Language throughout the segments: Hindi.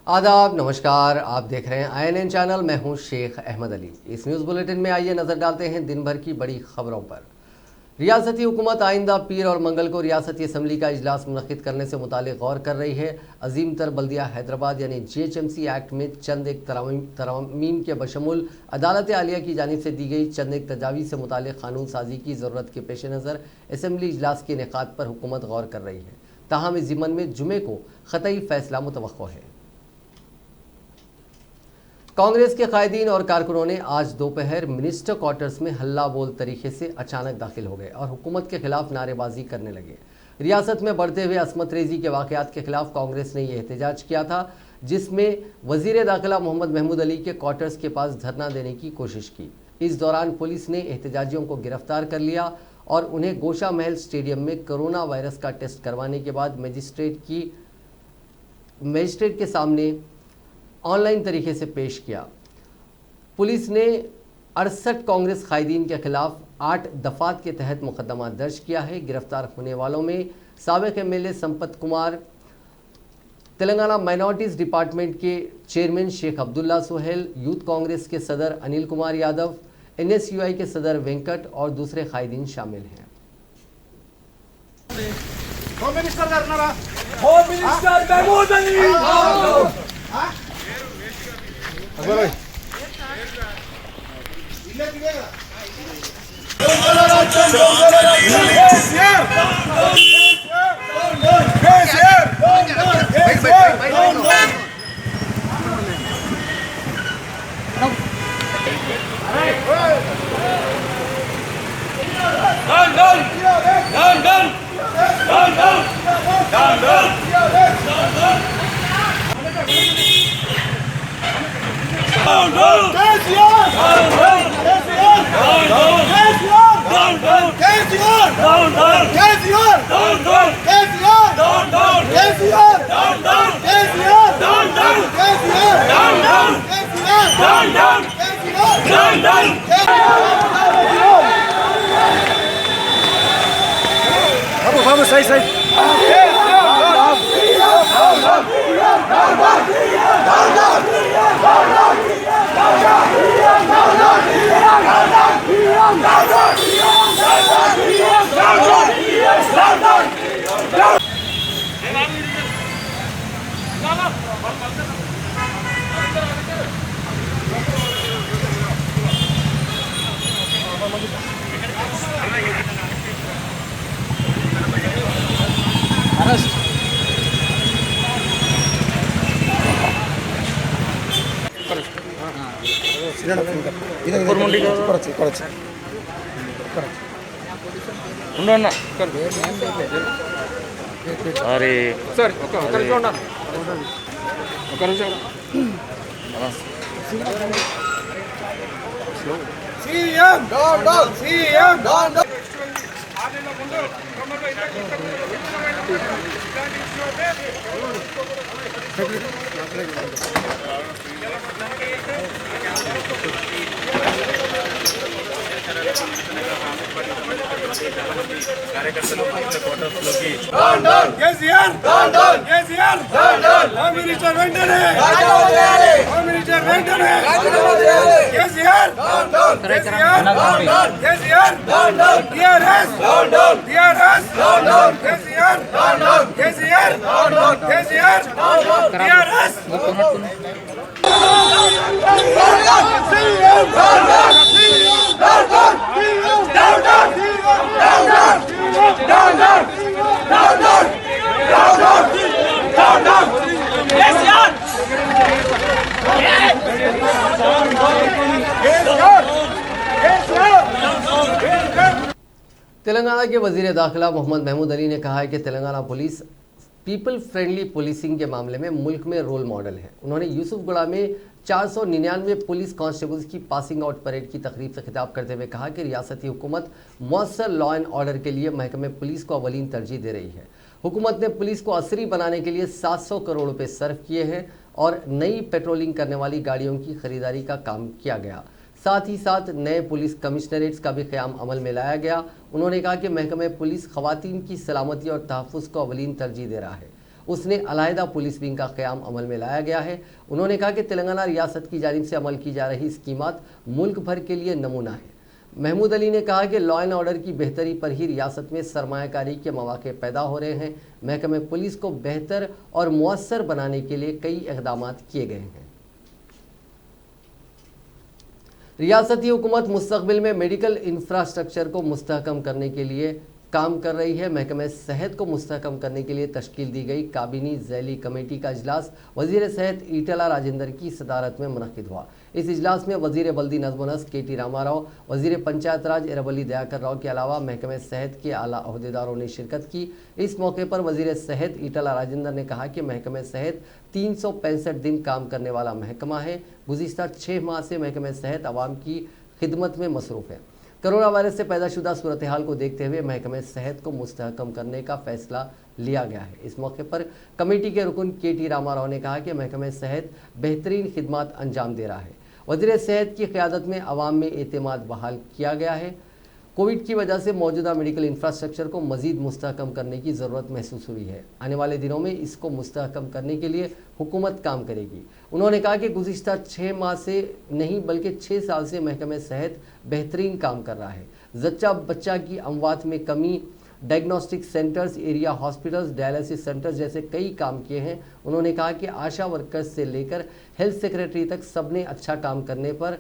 आदाब, नमस्कार। आप देख रहे हैं INN चैनल। मैं हूं शेख अहमद अली। इस न्यूज़ बुलेटिन में आइए नज़र डालते हैं दिन भर की बड़ी खबरों पर। रियासती हुकूमत आइंदा पीर और मंगल को रियासती असम्बली का इजलास मुनक़्क़िद करने से मुतालिक गौर कर रही है। अजीम तर बल्दिया हैदराबाद यानी GHMC एक्ट में चंद एक तरमीम के बशमुल अदालत आलिया की जानिब से दी गई चंद एक तजावीज़ से मुतालिक कानून साजी की ज़रूरत के पेश नज़र असम्बली इजलास के इनेकाद पर हुकूमत गौर कर रही है। ताहम इस ज़िम्मन में जुमे को ख़तई फ़ैसला मुतवक्को है। कांग्रेस के कायदीन और कारकुनों ने आज दोपहर मिनिस्टर क्वार्टर्स में हल्ला बोल तरीके से अचानक दाखिल हो गए और हुकूमत के खिलाफ नारेबाजी करने लगे। रियासत में बढ़ते हुए असमत रेजी के वाक़यात के खिलाफ कांग्रेस ने यह एहतजाज किया था, जिसमें वजीर दाखिला मोहम्मद महमूद अली के क्वार्टर्स के पास धरना देने की कोशिश की। इस दौरान पुलिस ने एहतजाजियों को गिरफ्तार कर लिया और उन्हें गोशा महल स्टेडियम में कोरोना वायरस का टेस्ट करवाने के बाद मजिस्ट्रेट के सामने ऑनलाइन तरीके से पेश किया। पुलिस ने 68 कांग्रेस कायदीन के खिलाफ 8 दफात के तहत मुकदमा दर्ज किया है। गिरफ्तार होने वालों में साबिक MLA Sampath Kumar, Telangana minorities department के चेयरमैन शेख अब्दुल्ला सोहेल, यूथ कांग्रेस के सदर अनिल कुमार यादव, NSUI के सदर वेंकट और दूसरे कायदीन शामिल हैं। Home minister Mahmood Ali vamos aí, sai. अरे सर तेलंगाना के वजीर दाखिला मोहम्मद महमूद अली ने कहा है कि Telangana police people friendly policing के मामले में मुल्क में रोल मॉडल है। उन्होंने यूसुफगुड़ा में 499 पुलिस कांस्टेबल्स की पासिंग आउट परेड की तकरीब से खिताब करते हुए कहा कि रियासती हुकूमत मौसर लॉ एंड ऑर्डर के लिए महकमे पुलिस को अवलीन तरजीह दे रही है। हुकूमत ने पुलिस को असरी बनाने के लिए 700 करोड़ रुपए सर्व किए हैं और नई पेट्रोलिंग करने वाली गाड़ियों की खरीदारी का काम किया गया। साथ ही साथ नए पुलिस कमिश्नरेट्स का भी क़याम अमल में लाया गया। उन्होंने कहा कि महकमे पुलिस ख़वातीन की सलामती और तहफ़्फ़ुज़ को अवलीन तरजीह दे रहा है। उसने अलहदा पुलिस विंग का क़याम अमल में लाया गया है। उन्होंने कहा कि तेलंगाना रियासत की जानिब से अमल की जा रही स्कीमात मुल्क भर के लिए नमूना है। महमूद अली ने कहा कि लॉ एंड ऑर्डर की बेहतरी पर ही रियासत में सरमायाकारी के मौके पैदा हो रहे हैं। महकमे पुलिस को बेहतर और मुअस्सर बनाने के लिए कई इक़दाम किए गए हैं। रियासती हुकूमत मुस्तक़बिल में मेडिकल इंफ्रास्ट्रक्चर को मुस्तहकम करने के लिए काम कर रही है। महकमे सेहत को मुस्तहकम करने के लिए तश्कील दी गई काबीनी ज़ैली कमेटी का इजलास वज़ीर सेहत ईटला राजेंद्र की सदारत में मुनक़िद हुआ। इस इजलास में वज़ीर बल्दी नज़्म व नस्क KT रामाराव, वज़ीर पंचायत राज इरवली दयाकर राव के अलावा महकमे सेहत के आला अहदेदारों ने शिरकत की। इस मौके पर वज़ीर सेहत ईटला राजेंद्र ने कहा कि महकमे सेहत 365 दिन काम करने वाला महकमा है। गुज़िश्ता 6 माह से महकमे सेहत आवाम की खिदमत में मसरूफ़ है। कोरोना वायरस से पैदाशुदा सूरत हाल को देखते हुए महकमे सेहत को मुस्तहकम करने का फैसला लिया गया है। इस मौके पर कमेटी के रुकन KT रामाराव ने कहा कि महकमे सेहत बेहतरीन खिदमत अंजाम दे रहा है। वज़ीर सेहत की क़यादत में अवाम में एतमाद बहाल किया गया है। कोविड की वजह से मौजूदा मेडिकल इंफ्रास्ट्रक्चर को मज़ीद मुस्तहकम करने की ज़रूरत महसूस हुई है। आने वाले दिनों में इसको मुस्तहकम करने के लिए हुकूमत काम करेगी। उन्होंने कहा कि गुज़िश्ता 6 माह से नहीं बल्कि 6 साल से महकमे सेहत बेहतरीन काम कर रहा है। जच्चा बच्चा की अमवात में कमी, diagnostic centres, area hospitals, dialysis centres जैसे कई काम किए हैं। उन्होंने कहा कि आशा वर्कर्स से लेकर हेल्थ सेक्रेटरी तक सबने अच्छा काम करने पर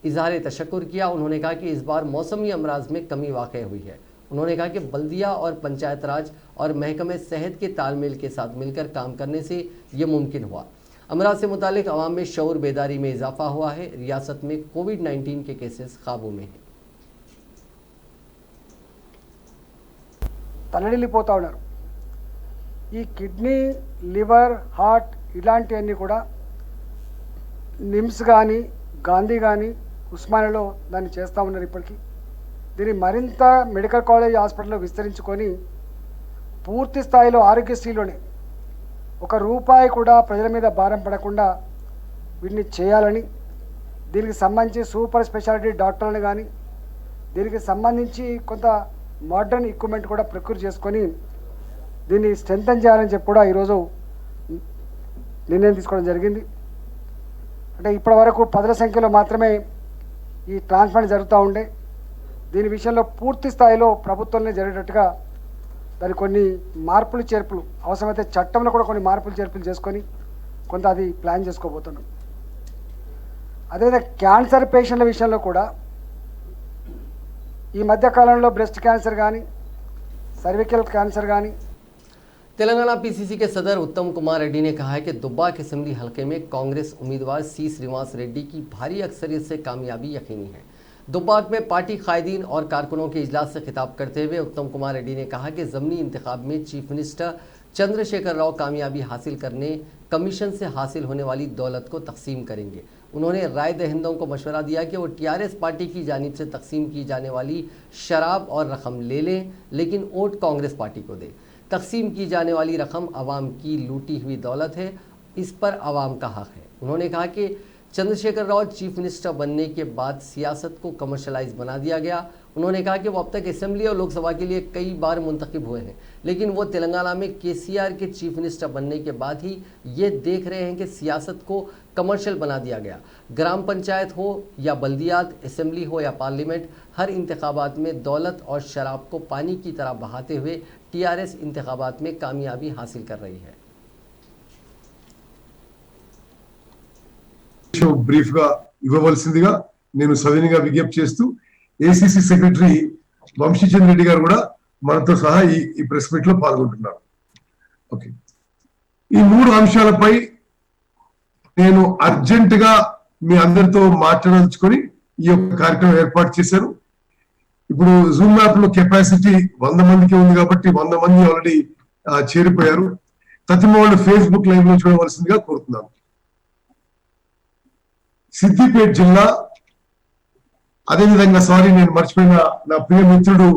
इजहार तशक्कुर किया। उन्होंने कहा कि इस बार मौसमी अमराज में कमी वाक़ हुई है। उन्होंने कहा कि बल्दिया और पंचायत राज और महकमे सेहत के तालमेल के साथ मिलकर काम करने से ये मुमकिन हुआ। अमराज से मुतालिक अवाम में शऊर बेदारी में इजाफा हुआ है। रियासत में कोविड-19 के केसेस काबू में हैं। తల్లడిల్లిపోతూ ఉన్నారు। ఈ కిడ్నీ, లివర్, హార్ట్ ఇలాంటివన్నీ కూడా నిమ్స్ కానీ, గాంధీ కానీ, ఉస్మానియాలో దాన్ని చేస్తూ ఉన్నారు। ఇప్పటికీ దీన్ని మరింత మెడికల్ కాలేజ్ హాస్పిటల్లో విస్తరించుకొని పూర్తి స్థాయిలో ఆరోగ్యశ్రీలోనే ఒక రూపాయి కూడా ప్రజల మీద భారం పడకుండా వీటిని చేయాలని, దీనికి సంబంధించి సూపర్ స్పెషాలిటీ డాక్టర్లను కానీ, దీనికి సంబంధించి కొంత మోడర్న్ ఎక్విప్మెంట్ కూడా ప్రొక్యూర్ చేసుకొని దీన్ని స్ట్రెంథన్ చేయాలని చెప్పి కూడా ఈరోజు నిర్ణయం తీసుకోవడం జరిగింది। అంటే ఇప్పటి వరకు 10ల సంఖ్యలో మాత్రమే ఈ ట్రాన్స్ప్లాంట్ జరుగుతూ ఉండే, దీని విషయంలో పూర్తి స్థాయిలో ప్రభుత్వంలో జరిగేటట్టుగా దానికి కొన్ని మార్పులు చేర్పులు, అవసరమైతే చట్టంలో కూడా కొన్ని మార్పులు చేర్పులు చేసుకొని కొంత అది ప్లాన్ చేసుకోబోతున్నాం। అదేవిధంగా క్యాన్సర్ పేషెంట్ల విషయంలో కూడా ఈ మధ్య కాలంలో బ్రెస్ట్ క్యాన్సర్ కానీ, सर्विकल कैंसर गानी। तेलंगाना PCC के सदर उत्तम कुमार रेड्डी ने कहा है कि दुब्बाक असेंबली हलके में कांग्रेस उम्मीदवार C श्रीनिवास रेड्डी की भारी अक्सरियत से कामयाबी यकीनी है। दुब्बाक में पार्टी कायदीन और कारकुनों के इजलास से खिताब करते हुए उत्तम कुमार रेड्डी ने कहा कि ज़मीनी इंतखाब में चीफ मिनिस्टर चंद्रशेखर राव कामयाबी हासिल करने कमीशन से हासिल होने वाली दौलत को तकसीम करेंगे। उन्होंने राय दहिंदों को मशवरा दिया कि वो TRS पार्टी की जानिब से तकसीम की जाने वाली शराब और रकम ले लें, लेकिन वोट कांग्रेस पार्टी को दें। तकसीम की जाने वाली रकम आवाम की लूटी हुई दौलत है, इस पर आवाम का हक है। उन्होंने कहा कि चंद्रशेखर राव चीफ मिनिस्टर बनने के बाद सियासत को कमर्शलाइज बना दिया गया। उन्होंने कहा कि वो अब तक असेंबली और लोकसभा के लिए कई बार मुंतखब हुए हैं, लेकिन वो तेलंगाना में KCR के चीफ मिनिस्टर बनने के बाद ही ये देख रहे हैं कि सियासत को कमर्शियल बना दिया गया। ग्राम पंचायत हो या बल्दियात, असेंबली हो या पार्लियामेंट, हर इंतखाबात में दौलत और शराब को पानी की तरह बहाते हुए TRS इंतखाबात में कामयाबी हासिल कर रही है। ब्रीफ గా ఇవ్వవలసిందిగా నేను సవినీయంగా విజ్ఞప్తి చేస్తూ ACC సెక్రటరీ వంశీచంద్ర రెడ్డి గారు కూడా మనతో సహా ఈ ప్రెస్ మీట్ లో పాల్గొంటున్నారు। ఓకే, ఈ మూడు అంశాలపై నేను అర్జెంట్ గా మీ అందరితో మాట్లాడించుకొని ఈ యొక్క కార్యక్రమం ఏర్పాటు చేశాను। ఇప్పుడు జూమ్ యాప్ లో కెపాసిటీ 100 మందికి ఉంది కాబట్టి 100 మంది ఆల్రెడీ చేరిపోయారు। తతిమ వాళ్ళు ఫేస్బుక్ లైవ్ లో చూడవలసిందిగా కోరుతున్నాను। సిద్దిపేట జిల్లా, అదేవిధంగా నేను మర్చిపోయిన నా ప్రియ మిత్రుడు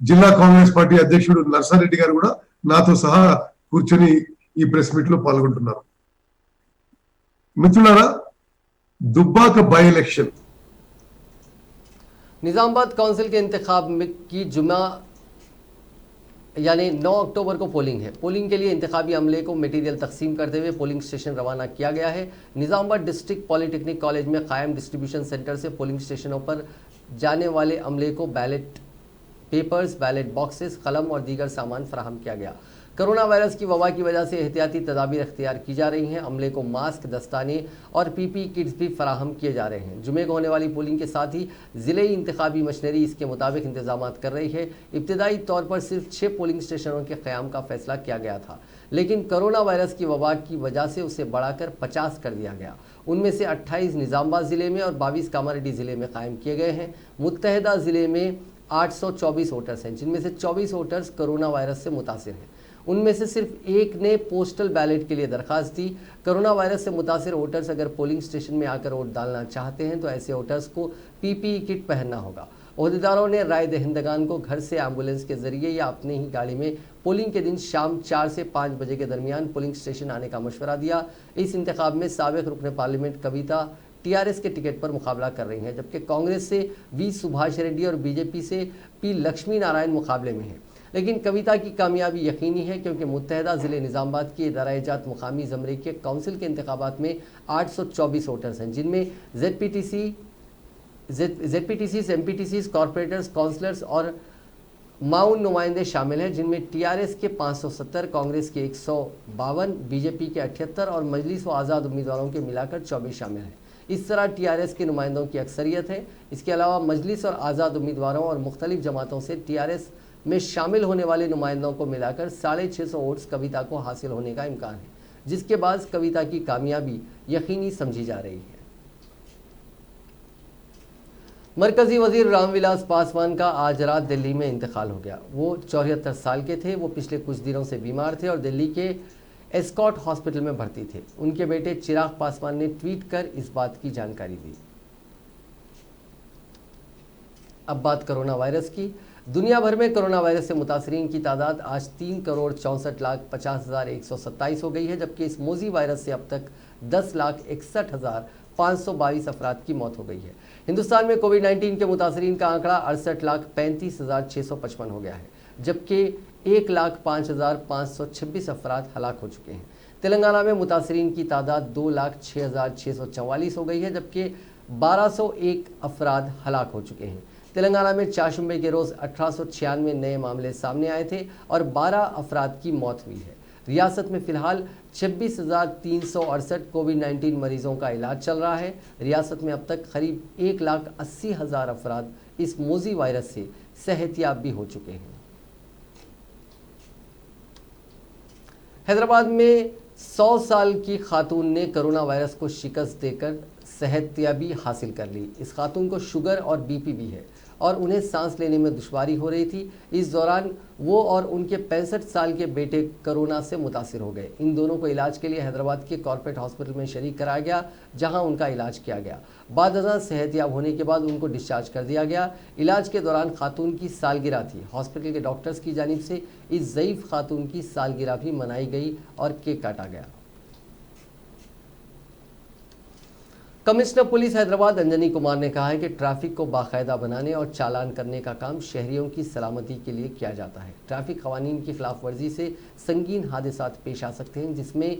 జిల్లా కాంగ్రెస్ పార్టీ అధ్యక్షుడు నర్సారెడ్డి గారు కూడా నాతో సహా కూర్చొని ఈ ప్రెస్ మీట్ లో పాల్గొంటున్నారు। మిత్రులారా, Dubbak by election Nizamabad council के इंतखाब की जुमा यानी 9 अक्टूबर को पोलिंग है। पोलिंग के लिए इंतखाबी अमले को मटेरियल तकसीम करते हुए पोलिंग स्टेशन रवाना किया गया है। निज़ामाबाद डिस्ट्रिक्ट पॉलिटेक्निक कॉलेज में कायम डिस्ट्रीब्यूशन सेंटर से पोलिंग स्टेशनों पर जाने वाले अमले को बैलेट पेपर्स, बैलेट बॉक्सेस, कलम और दीगर सामान फराहम किया गया। कोरोना वायरस की वबा की वजह से एहतियाती तदाबीर इख्तियार की जा रही हैं। अमले को मास्क, दस्ताने और पीपी किट्स भी फराहम किए जा रहे हैं। जुमे को होने वाली पोलिंग के साथ ही ज़िले इंतखाबी मशीनरी इसके मुताबिक इंतजाम कर रही है। इब्तदाई तौर पर सिर्फ 6 पोलिंग स्टेशनों के क़याम का फैसला किया गया था, लेकिन कोरोना वायरस की वबा की वजह से उसे बढ़ाकर 50 कर दिया गया। उनमें से 28 निज़ामाबाद ज़िले में और 22 कामारेड्डी ज़िले में कायम किए गए हैं। मुत्तहदा ज़िले में 824 वोटर्स हैं, जिनमें से 24 वोटर्स कोरोना वायरस से मुतासिर हैं। उनमें से सिर्फ एक ने पोस्टल बैलेट के लिए दरखास्त दी। कोरोना वायरस से मुतासिर वोटर्स अगर पोलिंग स्टेशन में आकर वोट डालना चाहते हैं तो ऐसे वोटर्स को पीपीई किट पहनना होगा। ओहदेदारों ने राय दहिंदगान को घर से एम्बुलेंस के जरिए या अपने ही गाड़ी में पोलिंग के दिन शाम 4 से 5 बजे के दरमियान पोलिंग स्टेशन आने का मशवरा दिया। इस इंतखाब में साबिक रुकन पार्लियामेंट कविता टीआरएस के टिकट पर मुकाबला कर रही हैं, जबकि कांग्रेस से वी सुभाष रेड्डी और बीजेपी से पी लक्ष्मी नारायण मुकाबले में हैं। लेकिन कविता की कामयाबी यकीनी है, क्योंकि मुत्तहदा ज़िले निज़ामाबाद की इदारा-ए-जात मुकामी ज़मरे के काउंसिल के इंतखाबात में 824 वोटर्स हैं, जिनमें जेडपीटीसी, एमपीटीसी, कॉरपोरेटर्स, काउंसलर्स और माउन नुमाइंदे शामिल हैं, जिनमें टीआरएस के 570, कांग्रेस के 152, बीजेपी के 78 और मजलिस व आज़ाद उम्मीदवारों के मिलाकर 24 शामिल हैं। इस तरह टीआरएस के नुमाइंदों की अक्सरियत है। इसके अलावा मजलिस और आज़ाद उम्मीदवारों और मुख्तलिफ जमातों से टीआरएस में शामिल होने वाले नुमाइंदों को मिलाकर 650 वोट्स कविता को हासिल होने का इम्कान है, जिसके बाद कविता की कामयाबी यकीनी समझी जा रही है। मरकजी वजीर रामविलास पासवान का आज रात दिल्ली में इंतकाल हो गया। वो 74 साल के थे। वो पिछले कुछ दिनों से बीमार थे और दिल्ली के एस्कॉट हॉस्पिटल में भर्ती थे। उनके बेटे चिराग पासवान ने ट्वीट कर इस बात की जानकारी दी। अब बात कोरोना वायरस की। दुनिया भर में कोरोना वायरस से मुतासरीन की तादाद आज 3,64,50,127 हो गई है, जबकि इस मोजी वायरस से अब तक 10,61,522 अफराद की मौत हो गई है। हिंदुस्तान में कोविड-19 के मुतासरीन का आंकड़ा 68,35,655 हो गया है, जबकि 1,05,526 अफराद हलाक हो चुके हैं। तेलंगाना में मुतासरीन की तादाद 2,06,644 हो गई है, जबकि 1,201 अफराद हलाक हो चुके हैं। तेलंगाना में चारशंबे के रोज़ 1896 नए मामले सामने आए थे और 12 अफराद की मौत हुई है। रियासत में फ़िलहाल 26,368 कोविड-19 मरीजों का इलाज चल रहा है। रियासत में अब तक करीब 1,80,000 अफराद इस मोजी वायरस से सेहतियाब भी हो चुके हैं। हैदराबाद में 100 साल की खातून ने कोरोना वायरस को शिकस्त देकर सेहतियाबी हासिल कर ली। इस खातून को शुगर और बीपी भी है और उन्हें सांस लेने में दुश्वारी हो रही थी। इस दौरान वो और उनके 65 साल के बेटे कोरोना से मुतासिर हो गए। इन दोनों को इलाज के लिए हैदराबाद के कॉर्पोरेट हॉस्पिटल में शरीक कराया गया, जहां उनका इलाज किया गया। बाद अज़ां सेहतियाब होने के बाद उनको डिस्चार्ज कर दिया गया। इलाज के दौरान खातून की सालगिरह थी। हॉस्पिटल के डॉक्टर्स की जानिब से इस ज़ईफ़ खातून की सालगिरह भी मनाई गई और केक काटा गया। कमिश्नर पुलिस हैदराबाद अंजनी कुमार ने कहा है कि ट्रैफिक को बाकायदा बनाने और चालान करने का काम शहरियों की सलामती के लिए किया जाता है। ट्रैफिक कवानीन की खिलाफ वर्जी से संगीन हादसात पेश आ सकते हैं, जिसमें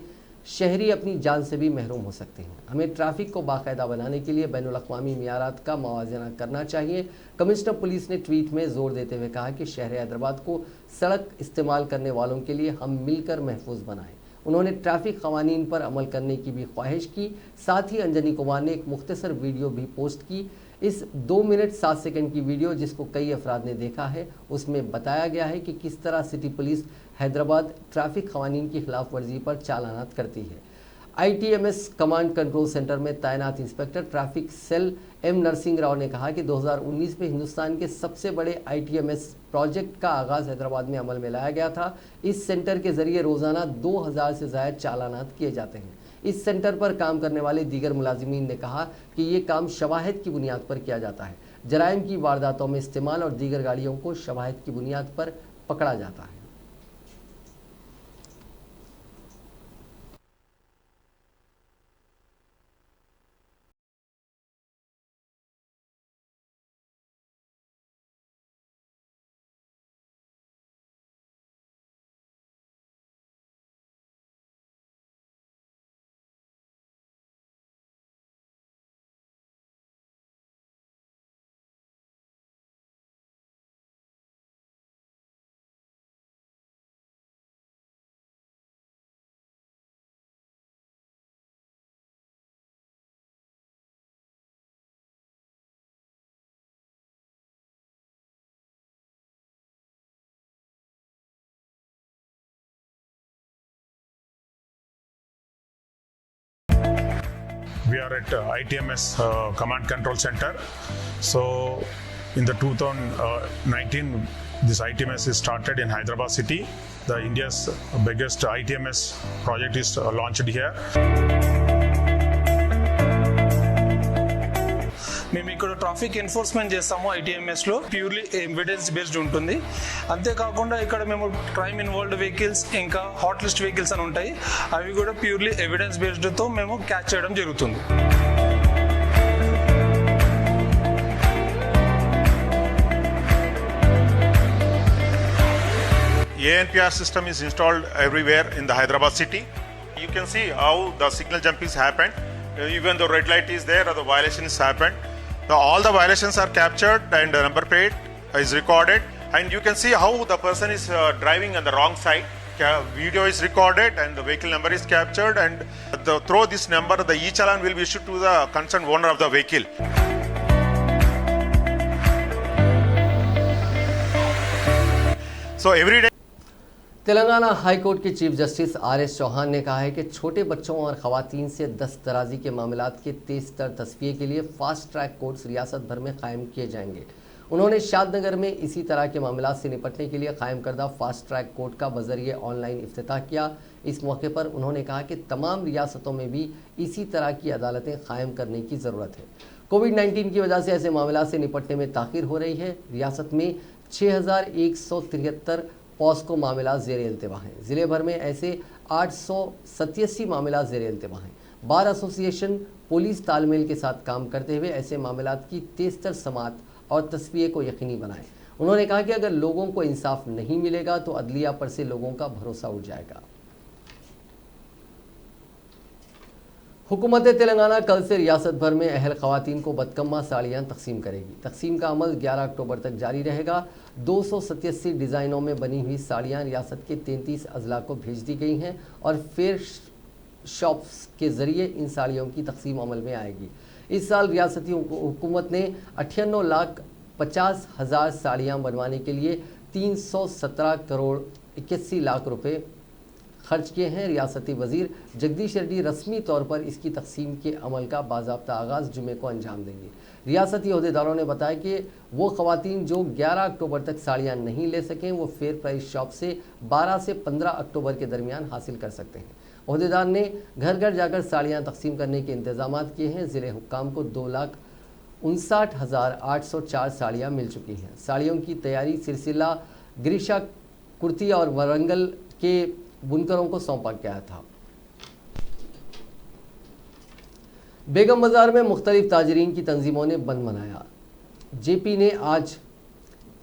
शहरी अपनी जान से भी महरूम हो सकते हैं। हमें ट्रैफिक को बाकायदा बनाने के लिए बैनुल-अक़वामी मियारात का मवाजना करना चाहिए। कमिश्नर पुलिस ने ट्वीट में जोर देते हुए कहा कि शहर हैदराबाद को सड़क इस्तेमाल करने वालों के लिए हम मिलकर महफूज बनाएं। उन्होंने ट्रैफिक कवानीन पर अमल करने की भी ख्वाहिश की। साथ ही अंजनी कुमार ने एक मुख्तसर वीडियो भी पोस्ट की। इस 2 मिनट 7 सेकंड की वीडियो, जिसको कई अफराद ने देखा है, उसमें बताया गया है कि किस तरह सिटी पुलिस हैदराबाद ट्रैफिक कवानीन की खिलाफ वर्जी पर चालानात करती है। ITMS कमांड कंट्रोल सेंटर में तैनात inspector traffic cell M Narasimha Rao ने कहा कि 2019 में हिंदुस्तान के सबसे बड़े ITMS प्रोजेक्ट का आगाज़ हैदराबाद में अमल में लाया गया था। इस सेंटर के ज़रिए रोज़ाना 2000 से ज़ायद चालानात किए जाते हैं। इस सेंटर पर काम करने वाले दीगर मुलाजिमीन ने कहा कि ये काम शवाहिद की बुनियाद पर किया जाता है। जराइम की वारदातों में इस्तेमाल और दीगर गाड़ियों को शवाहिद की बुनियाद पर पकड़ा जाता है। We are at ITMS Command Control Center. So in the 2019, this ITMS is started in Hyderabad city. The India's biggest ITMS project is launched here. మేము ఇక్కడ ట్రాఫిక్ ఎన్ఫోర్స్మెంట్ చేస్తాము ఐటీఎంఎస్లో ప్యూర్లీ ఎవిడెన్స్ బేస్డ్ ఉంటుంది. అంతేకాకుండా ఇక్కడ మేము క్రైమ్ ఇన్వాల్వ్డ్ వెహికల్స్ ఇంకా హాట్ లిస్ట్ వెహికల్స్ అని ఉంటాయి, అవి కూడా ప్యూర్లీ ఎవిడెన్స్ బేస్డ్తో మేము క్యాచ్ చేయడం జరుగుతుంది. ANPR system is installed everywhere in the Hyderabad city. You can see how the signal jump is happened. Even though red light is there or the violation is happened, all the violations are captured and the number plate is recorded, and you can see how the person is driving on the wrong side. Video is recorded and the vehicle number is captured, and through this number the e-challan will be issued to the concerned owner of the vehicle. So every day Telangana high court के चीफ जस्टिस RS चौहान ने कहा है कि छोटे बच्चों और ख़वातीन से दस्तदराजी के मामलात के तेज़ तर तस्फिये के लिए फास्ट ट्रैक कोर्ट्स रियासत भर में कायम किए जाएंगे। उन्होंने शादनगर में इसी तरह के मामलात से निपटने के लिए कायम करदा फास्ट ट्रैक कोर्ट का बजरिए ऑनलाइन इफ्तिताह किया। इस मौके पर उन्होंने कहा कि तमाम रियासतों में भी इसी तरह की अदालतें कायम करने की ज़रूरत है। कोविड-19 की वजह से ऐसे मामलात से निपटने में ताख़ीर हो रही है। रियासत में 6173 पॉस्को मामला ज़ेर इल्तिवा हैं। ज़िले भर में ऐसे 887 मामला ज़ेर इल्तिवा हैं। बार एसोसिएशन पुलिस तालमेल के साथ काम करते हुए ऐसे मामलात की तेज़तर समात और तस्फिये को यकीनी बनाएं। उन्होंने कहा कि अगर लोगों को इंसाफ नहीं मिलेगा तो अदलिया पर से लोगों का भरोसा उठ जाएगा। हुकूमत तेलंगाना कल से रियासत भर में अहल ख़वातीन को बदकम्मा साड़ियाँ तकसीम करेगी। तकसीम का अमल 11 अक्टूबर तक जारी रहेगा। 287 डिज़ाइनों में बनी हुई साड़ियाँ रियासत के 33 अजला को भेज दी गई हैं और फेयर शॉप्स के ज़रिए इन साड़ियों की तकसीम अमल में आएगी। इस साल रियासती हुकूमत ने 98,50,000 साड़ियाँ बनवाने के लिए 317 करोड़ 81 लाख रुपए खर्च किए हैं। रियासती वजीर जगदीश रेड्डी रस्मी तौर पर इसकी तकसीम के अमल का बाज़ाब्ता आगाज़ जुमे को अंजाम देंगे। रियासती अहदेदारों ने बताया कि वो ख़वातीन जो 11 अक्टूबर तक साड़ियाँ नहीं ले सकें वो फेयर प्राइस शॉप से 12 से 15 अक्टूबर के दरमियान हासिल कर सकते हैं। अहदेदार ने घर घर जाकर साड़ियाँ तकसीम करने के इंतजाम किए हैं। ज़िले हुक्काम को 2,59,804 साड़ियाँ मिल चुकी हैं। साड़ियों की तैयारी सिलसिला ग्रीशा कुर्ती और वरंगल के बुनकरों को सौंपा गया था। बेगम बाजार में मुख्तलिफ ताजरीन की तंजीमों ने बंद मनाया।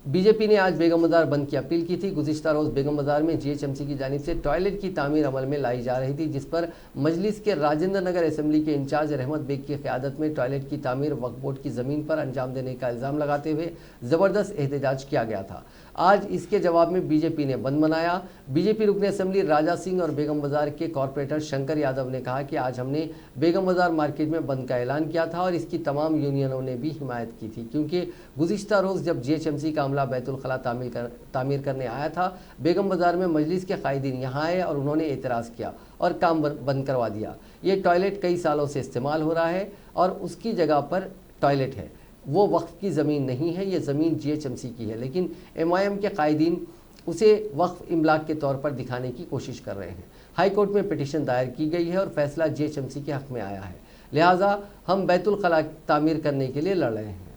बीजेपी ने आज बेगम बाजार बंद की अपील की थी। गुज़िश्ता रोज़ बेगम बाजार में GHMC की जानिब से टॉयलेट की तामीर अमल में लाई जा रही थी, जिस पर मजलिस के राजेंद्र नगर असेंबली के इंचार्ज रहमत बेग की क़यादत में टॉयलेट की तामीर वक्फ बोर्ड की ज़मीन पर अंजाम देने का इल्ज़ाम लगाते हुए ज़बरदस्त एहतजाज किया गया था। आज इसके जवाब में बीजेपी ने बंद मनाया। बीजेपी रुकन असेंबली राजा सिंह और बेगम बाजार के कॉरपोरेटर शंकर यादव ने कहा कि आज हमने बेगम बाजार मार्केट में बंद का ऐलान किया था और इसकी तमाम यूनियनों ने भी हिमायत की थी, क्योंकि गुज़िश्ता रोज़ जब GHMC का अमला बैतुल खला तामीर करने आया था, बेगम बाजार में मजलिस के कायदीन यहाँ आए और उन्होंने एतराज़ किया और काम बंद करवा दिया। ये टॉयलेट कई सालों से इस्तेमाल हो रहा है और उसकी जगह पर टॉयलेट है, वो वक्फ की ज़मीन नहीं है, ये ज़मीन GHMC की है, लेकिन MIM के कायदीन उसे वक्फ इमलाक के तौर पर दिखाने की कोशिश कर रहे हैं। हाई कोर्ट में पिटीशन दायर की गई है और फैसला GHMC के हक़ में आया है, लिहाजा हम बैतुल खला तामीर करने के लिए लड़ रहे हैं।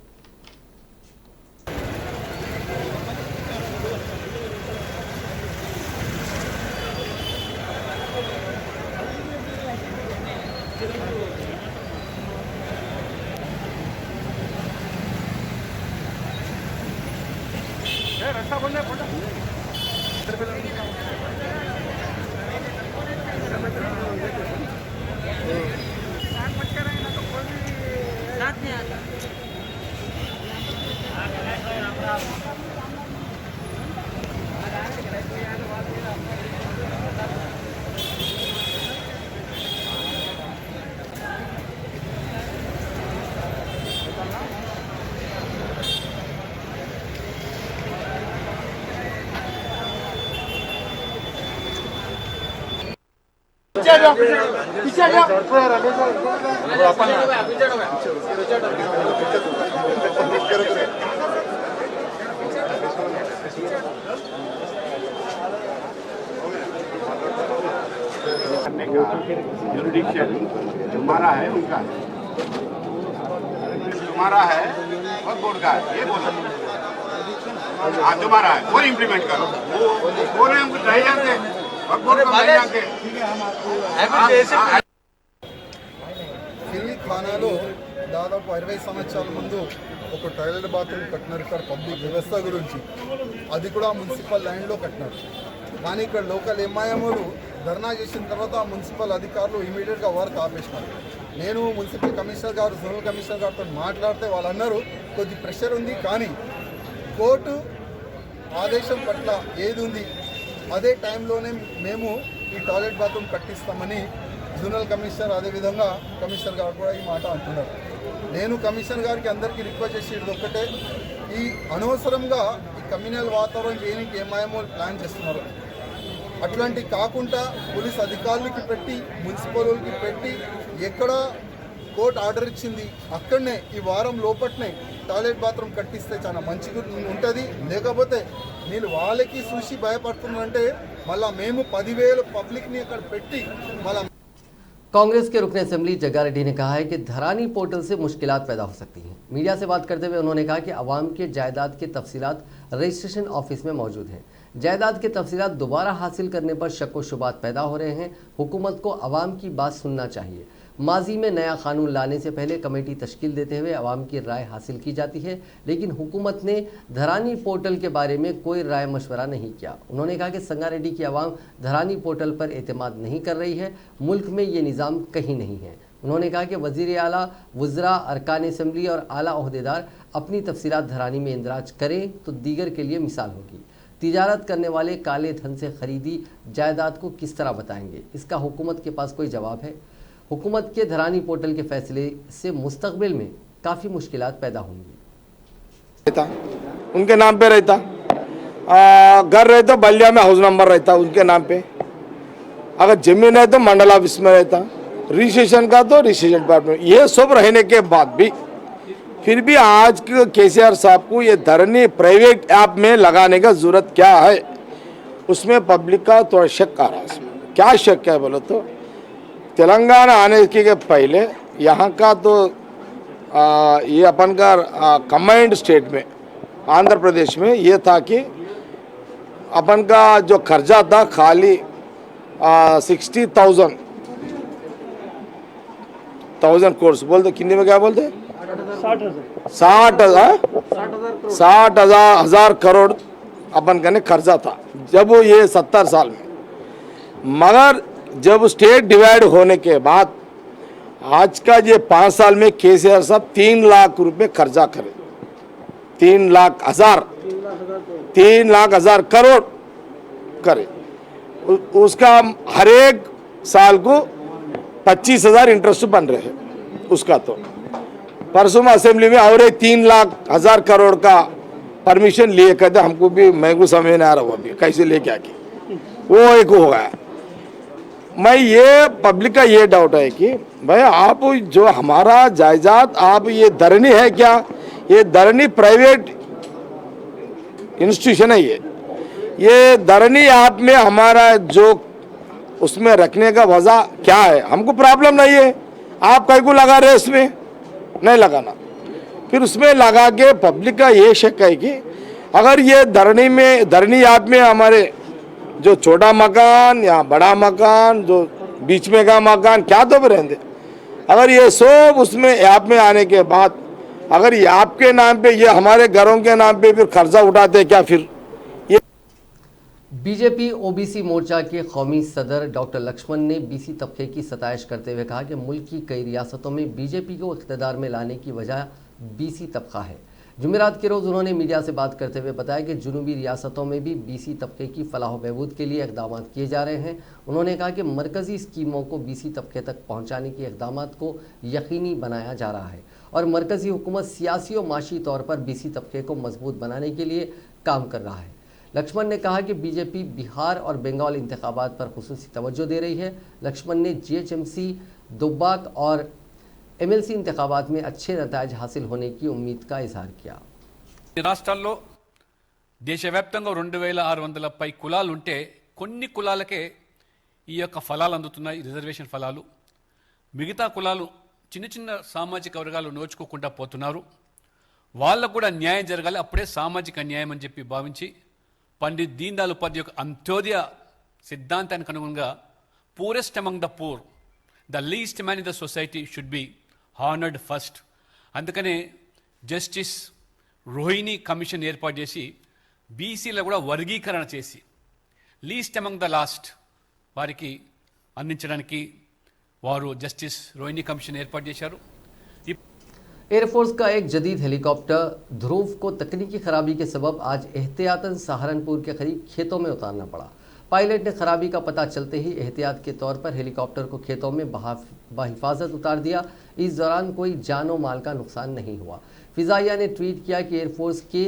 जुरिडिक्शन हमारा है, उनका तुम्हारा है और बोर्ड का है, ये बोला हाँ तुम्हारा है, वो इम्प्लीमेंट करो। वो नहीं हमको नहीं जानते, वक्त बोर्ड को नहीं जानते। ఢిల్లీ ఖానాలో దాదాపు 60 సంవత్సరాల ముందు ఒక టాయిలెట్ బాత్రూమ్ కట్టినారు ఇక్కడ పబ్లిక్ వ్యవస్థ గురించి. అది కూడా మున్సిపల్ ల్యాండ్లో కట్టినారు. కానీ ఇక్కడ లోకల్ ఎంఐఎంలు ధర్నా చేసిన తర్వాత మున్సిపల్ అధికారులు ఇమీడియట్గా వర్క్ ఆపేసినారు. నేను మున్సిపల్ కమిషనర్ గారు, జోనల్ కమిషనర్ గారితో మాట్లాడితే వాళ్ళు అన్నారు కొద్ది ప్రెషర్ ఉంది, కానీ కోర్టు ఆదేశం పట్ల ఏది ఉంది అదే టైంలోనే మేము ఈ టాయిలెట్ బాత్రూమ్ కట్టిస్తామని జోనల్ కమిషనర్ అదేవిధంగా కమిషనర్ గారు కూడా ఈ మాట అంటున్నారు. నేను కమిషనర్ గారికి అందరికీ రిక్వెస్ట్ చేసేది ఒక్కటే, ఈ అనవసరంగా ఈ కమ్యూనల్ వాతావరణం చేయడానికి ఎంఐఎంఓ ప్లాన్ చేస్తున్నారు. అట్లాంటి కాకుండా పోలీస్ అధికారులకి పెట్టి మున్సిపల్కి పెట్టి ఎక్కడ కోర్టు ఆర్డర్ ఇచ్చింది అక్కడనే ఈ వారం లోపట్నే టాయిలెట్ బాత్రూమ్ కట్టిస్తే చాలా మంచిగా ఉంటుంది. లేకపోతే నేను వాళ్ళకి చూసి భయపడుతున్నారంటే మళ్ళీ మేము 10,000 పబ్లిక్ని అక్కడ పెట్టి మళ్ళీ. कांग्रेस के रुकन असेंबली जग्गा रेड्डी ने कहा है कि धरानी पोर्टल से मुश्किलात पैदा हो सकती हैं। मीडिया से बात करते हुए उन्होंने कहा कि अवाम के जायदाद के तफसीलात रजिस्ट्रेशन ऑफिस में मौजूद हैं। जायदाद के तफसीलात दोबारा हासिल करने पर शक व शुबात पैदा हो रहे हैं। हुकूमत को अवाम की बात सुनना चाहिए। माजी में नया कानून लाने से पहले कमेटी तश्कील देते हुए अवाम की राय हासिल की जाती है, लेकिन हुकूमत ने धरानी पोर्टल के बारे में कोई राय मशवरा नहीं किया। उन्होंने कहा कि संगारेड्डी की आवाम धरानी पोर्टल पर एतमाद नहीं कर रही है। मुल्क में ये निज़ाम कहीं नहीं है। उन्होंने कहा कि वज़ीर आला, वज़रा, अरकान असम्बली और आला ओहदेदार अपनी तफसीलात धरानी में इंदराज करें तो दीगर के लिए मिसाल होगी। तिजारत करने वाले काले धन से खरीदी जायदाद को किस तरह बताएंगे, इसका हुकूमत के पास कोई जवाब है? हुकूमत के धरानी पोर्टल के फैसले से मुस्तकबिल में काफ़ी मुश्किलात पैदा होंगी। उनके नाम पे रहता, घर रहे तो बलिया में हाउस नंबर रहता उनके नाम पे, अगर जमीन है तो मंडल ऑफिस में रहता, रजिस्ट्रेशन का तो रजिस्ट्रेशन डिपार्टमेंट। ये सब रहने के बाद भी फिर भी आज के केसीआर साहब को ये धरनी प्राइवेट ऐप में लगाने का जरूरत क्या है, उसमें पब्लिक का थोड़ा शक आ रहा है। इसमें क्या शक है बोलो तो, तेलंगाना आने के पहले यहाँ का तो ये अपन का कंबाइंड स्टेट में आंध्र प्रदेश में ये था कि अपन का जो खर्चा था खाली 60,000 कोर्स बोलते, कितने में क्या बोलते, 60,000 करोड़ अपन का खर्चा था जब ये 70 साल में। मगर जब स्टेट डिवाइड होने के बाद आज का ये 5 साल में केसीआर साहब 3 लाख रुपए खर्चा करे, 3 लाख हजार करोड़ करे। उसका हर एक साल को 25,000 इंटरेस्ट बन रहे हैं उसका। तो परसों में असेंबली में और 3 लाख हजार करोड़ का परमिशन लिए कहते, हमको भी महंगू समझ नहीं आ रहा वो भी कैसे लेके आके वो एक हो गया। मैं ये पब्लिक का ये डाउट है कि भाई आप जो हमारा जायदाद आप ये धरनी है क्या, ये धरनी प्राइवेट इंस्टीट्यूशन है। ये धरनी आप में हमारा जो उसमें रखने का वजह क्या है, हमको प्रॉब्लम नहीं है। आप कहीं को लगा रहे उसमें नहीं लगाना, फिर उसमें लगा के पब्लिक का ये शक है कि अगर ये धरनी आप में हमारे जो छोटा मकान या बड़ा मकान जो बीच में का मकान क्या तो भी रहते, अगर ये सब उसमें ऐप में आने के बाद अगर ये आपके नाम पे ये हमारे घरों के नाम पे फिर खर्चा उठाते क्या फिर। ये बीजेपी ओबीसी मोर्चा के कौमी सदर डॉक्टर लक्ष्मण ने बीसी तबके की सताइश करते हुए कहा कि मुल्क की कई रियासतों में बीजेपी को इख्तियार में लाने की वजह बीसी तबका है। जुमेरात के रोज़ उन्होंने मीडिया से बात करते हुए बताया कि जुनूबी रियासतों में भी बीसी तबके की फलाह बहबूद के लिए इक़दाम किए जा रहे हैं। उन्होंने कहा कि मरकज़ी स्कीमों को बीसी तबके तक पहुँचाने के इक़दाम को यकीनी बनाया जा रहा है और मरकज़ी हुकूमत सियासी और माशी तौर पर बीसी तबके को मजबूत बनाने के लिए काम कर रहा है। लक्ष्मण ने कहा कि बीजेपी बिहार और बंगाल इंतखाबात पर खुसूसी तवज्जो दे रही है। लक्ष्मण ने जीएचएमसी, दुब्बाक और एमएलसी इंतखाबात में अच्छे नतायज हासिल होने की उम्मीद का इजहार किया। రాష్ట్రాల్లో దేశవ్యాప్తంగా 2600 పై కులాలు ఉంటే కొన్ని కులాలకే ఈ యొక్క ఫలాలు అందుతున్నాయి, రిజర్వేషన్ ఫలాలు. మిగతా కులాలు చిన్న చిన్న సామాజిక వర్గాలు నోచుకోకుండా పోతున్నారు. వాళ్ళకు కూడా న్యాయం జరగాలి, అప్పుడే సామాజిక న్యాయం అని చెప్పి భావించి పండిత్ దీన్ దయాళ్ ఉపాధ్యాయ యొక్క అంత్యోదయ సిద్ధాంతానికి అనుగుణంగా poorest among the poor, the least man in the society should be honoured first. అందుకనే జస్టిస్ రోహిణి కమిషన్ ఏర్పాటు చేసి బీసీలో కూడా వర్గీకరణ చేసి లీస్ట్ అమంగ్ ద లాస్ట్ వారికి అందించడానికి వారు జస్టిస్ రోహిణి కమిషన్ ఏర్పాటు చేశారు. एयरफोर्स का एक जदीद हेलीकॉप्टर ध्रुव को तकनीकी खराबी के सबब आज एहतियातन सहारनपुर के करीब खेतों में उतारना पड़ा। पायलट ने खराबी का पता चलते ही एहतियात के तौर पर हेलीकॉप्टर को खेतों में बहिफाजत उतार दिया। इस दौरान कोई जानो माल का नुकसान नहीं हुआ। फिजाइया ने ट्वीट किया कि एयरफोर्स के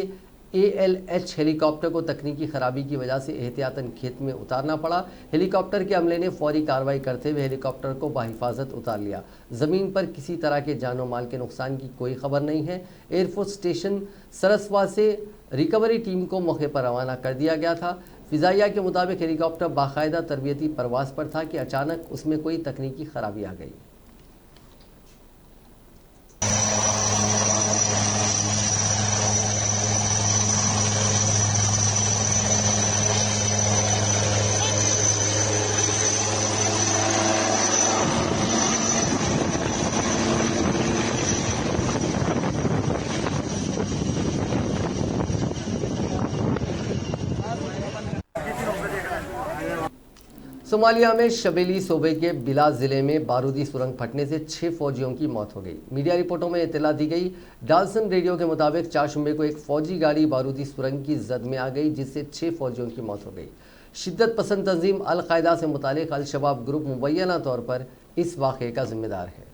ALH हेलीकॉप्टर को तकनीकी खराबी की वजह से एहतियातन खेत में उतारना पड़ा। हेलीकॉप्टर के अमले ने फौरी कार्रवाई करते हुए हेलीकॉप्टर को बहिफाजत उतार लिया। ज़मीन पर किसी तरह के जानो माल के नुकसान की कोई खबर नहीं है। एयरफोर्स स्टेशन सरसवा से रिकवरी टीम को मौके पर रवाना कर दिया गया था। फिजाइया के मुताबिक हेलीकॉप्टर बाकायदा तरबियती प्रवास पर था कि अचानक उसमें कोई तकनीकी खराबी आ गई। सोमालिया में शबेली सूबे के बिला जिले में बारूदी सुरंग फटने से 6 फौजियों की मौत हो गई। मीडिया रिपोर्टों में इत्तला दी गई। डाल्सन रेडियो के मुताबिक 4 शुंबे को एक फौजी गाड़ी बारूदी सुरंग की जद में आ गई, जिससे 6 फौजियों की मौत हो गई। शिद्दत पसंद तंजीम अल-कायदा से मुतालिक अल-शबाब ग्रुप मुबैना तौर पर इस वाक़े का जिम्मेदार है।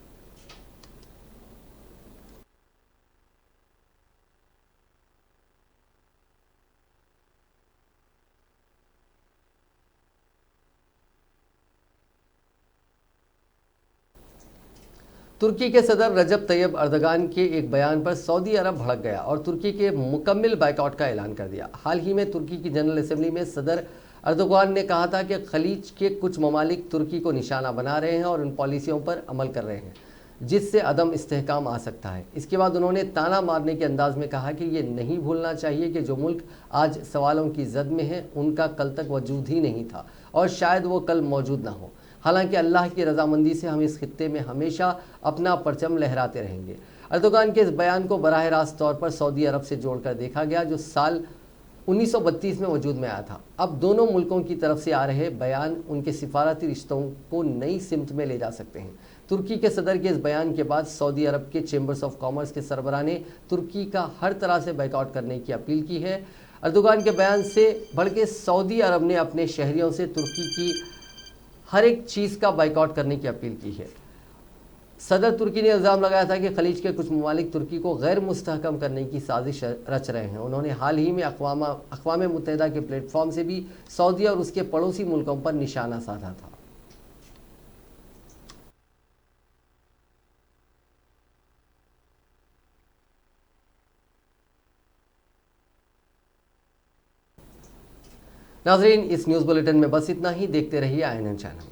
तुर्की के सदर रजब तैयब अर्दगान के एक बयान पर सऊदी अरब भड़क गया और तुर्की के मुकम्मिल बाइकआउट का ऐलान कर दिया। हाल ही में तुर्की की जनरल असेंबली में सदर अर्दगान ने कहा था कि खलीज के कुछ ममालिक तुर्की को निशाना बना रहे हैं और उन पॉलिसियों पर अमल कर रहे हैं जिससे अदम इस्तेहकाम आ सकता है। इसके बाद उन्होंने ताना मारने के अंदाज में कहा कि ये नहीं भूलना चाहिए कि जो मुल्क आज सवालों की जद में है उनका कल तक वजूद ही नहीं था और शायद वो कल मौजूद ना हो। हालांकि अल्लाह की रजामंदी से हम इस खित्ते में हमेशा अपना परचम लहराते रहेंगे। अर्दोगान के इस बयान को बराह रास्त तौर पर सऊदी अरब से जोड़कर देखा गया, जो साल 1932 में वजूद में आया था। अब दोनों मुल्कों की तरफ से आ रहे बयान उनके सिफारती रिश्तों को नई सिमत में ले जा सकते हैं। तुर्की के सदर के इस बयान के बाद सऊदी अरब के चेंबर्स ऑफ कॉमर्स के सरबराह ने तुर्की का हर तरह से बाइकआउट करने की अपील की है। अर्दोगान के बयान से बढ़ के सऊदी अरब ने अपने शहरियों से तुर्की की हर एक चीज़ का बाइकआउट करने की अपील की है। सदर तुर्की ने इल्ज़ाम लगाया था कि खलीज के कुछ ममालिक तुर्की को गैर मुस्तहकम करने की साजिश रच रहे हैं। उन्होंने हाल ही में अक़वाम मुत्तहिदा के प्लेटफॉर्म से भी सऊदी और उसके पड़ोसी मुल्कों पर निशाना साधा था। नाज़रीन, इस न्यूज़ बुलेटिन में बस इतना ही। देखते रहिए INN चैनल।